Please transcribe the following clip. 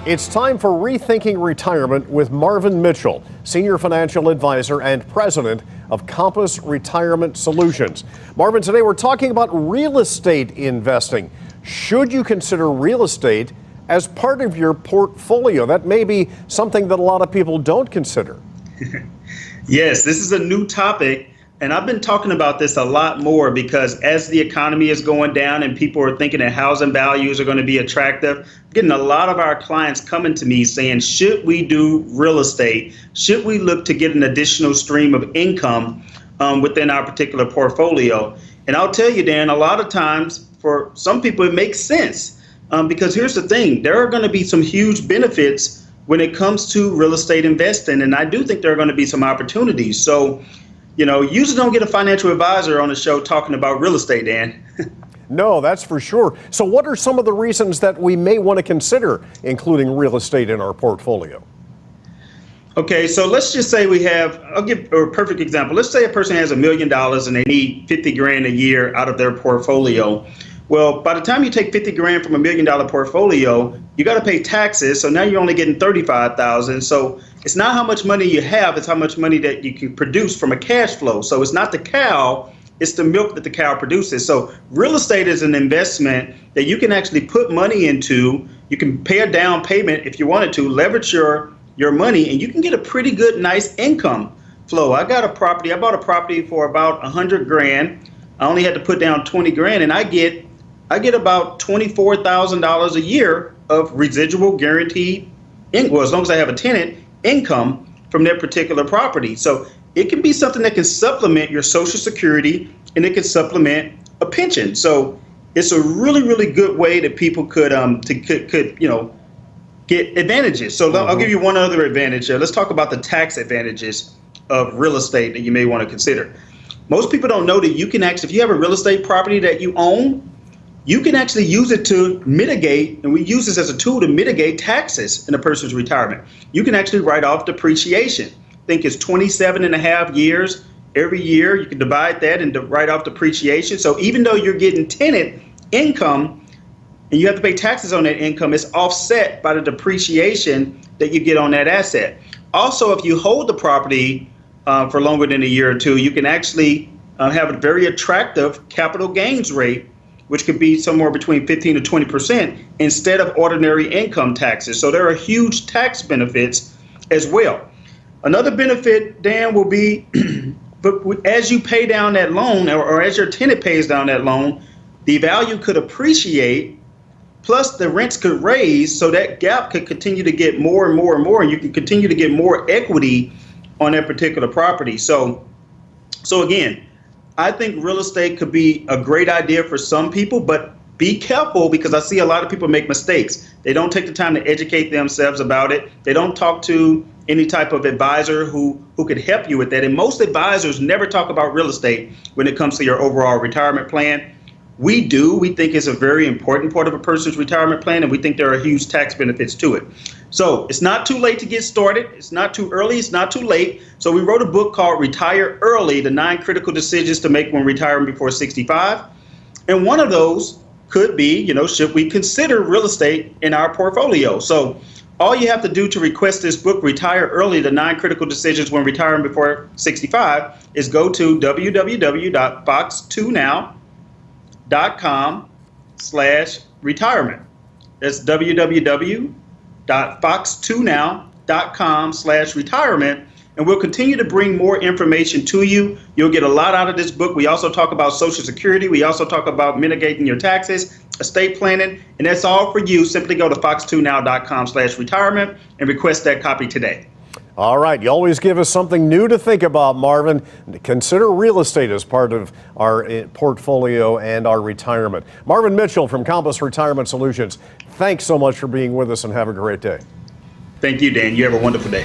It's time for Rethinking Retirement with Marvin Mitchell, Senior Financial Advisor and President of Compass Retirement Solutions. Marvin, today we're talking about real estate investing. Should you consider real estate as part of your portfolio? That may be something that a lot of people don't consider. Yes, this is a new topic, and I've been talking about this a lot more because as the economy is going down and people are thinking that housing values are going to be attractive, I'm getting a lot of our clients coming to me saying, should we do real estate? Should we look to get an additional stream of income within our particular portfolio? And I'll tell you, Dan, a lot of times for some people it makes sense because here's the thing, there are going to be some huge benefits when it comes to real estate investing, and I do think there are going to be some opportunities. So, you know, you usually don't get a financial advisor on the show talking about real estate, Dan. No, that's for sure. So what are some of the reasons that we may want to consider including real estate in our portfolio? Okay, so let's just say I'll give a perfect example. Let's say a person has $1 million and they need 50 grand a year out of their portfolio. Well, by the time you take 50 grand from $1 million portfolio, you got to pay taxes. So now you're only getting 35,000. So it's not how much money you have, it's how much money that you can produce from a cash flow. So it's not the cow, it's the milk that the cow produces. So real estate is an investment that you can actually put money into. You can pay a down payment if you wanted to, leverage your money, and you can get a pretty good, nice income flow. I bought a property for about 100 grand. I only had to put down 20 grand, and I get about $24,000 a year of residual guaranteed income, as long as I have a tenant, income from that particular property. So it can be something that can supplement your Social Security, and it can supplement a pension. So it's a really, really good way that people could get advantages. So I'll give you one other advantage. Let's talk about the tax advantages of real estate that you may want to consider. Most people don't know that you can actually, if you have a real estate property that you own, you can actually use it to mitigate, and we use this as a tool to mitigate taxes in a person's retirement. You can actually write off depreciation. I think it's 27 and a half years. Every year you can divide that and write off depreciation. So even though you're getting tenant income and you have to pay taxes on that income, it's offset by the depreciation that you get on that asset. Also, if you hold the property for longer than a year or two, you can actually have a very attractive capital gains rate, which could be somewhere between 15 to 20% instead of ordinary income taxes. So there are huge tax benefits as well. Another benefit, Dan, will be but as you pay down that loan, or as your tenant pays down that loan, the value could appreciate, plus the rents could raise, so that gap could continue to get more and more and more, and you can continue to get more equity on that particular property. So again, I think real estate could be a great idea for some people, but be careful because I see a lot of people make mistakes. They don't take the time to educate themselves about it. They don't talk to any type of advisor who could help you with that. And most advisors never talk about real estate when it comes to your overall retirement plan. We do. We think it's a very important part of a person's retirement plan, and we think there are huge tax benefits to it. So it's not too late to get started. It's not too early. It's not too late. So we wrote a book called Retire Early, the 9 Critical Decisions to Make When Retiring Before 65. And one of those could be, should we consider real estate in our portfolio? So all you have to do to request this book, Retire Early, the 9 Critical Decisions When Retiring Before 65, is go to www.fox2now.com/retirement. That's www.fox2now.com/retirement. And we'll continue to bring more information to you. You'll get a lot out of this book. We also talk about Social Security. We also talk about mitigating your taxes, estate planning, and that's all for you. Simply go to fox2now.com/retirement and request that copy today. All right. You always give us something new to think about, Marvin. Consider real estate as part of our portfolio and our retirement. Marvin Mitchell from Compass Retirement Solutions, thanks so much for being with us and have a great day. Thank you, Dan. You have a wonderful day.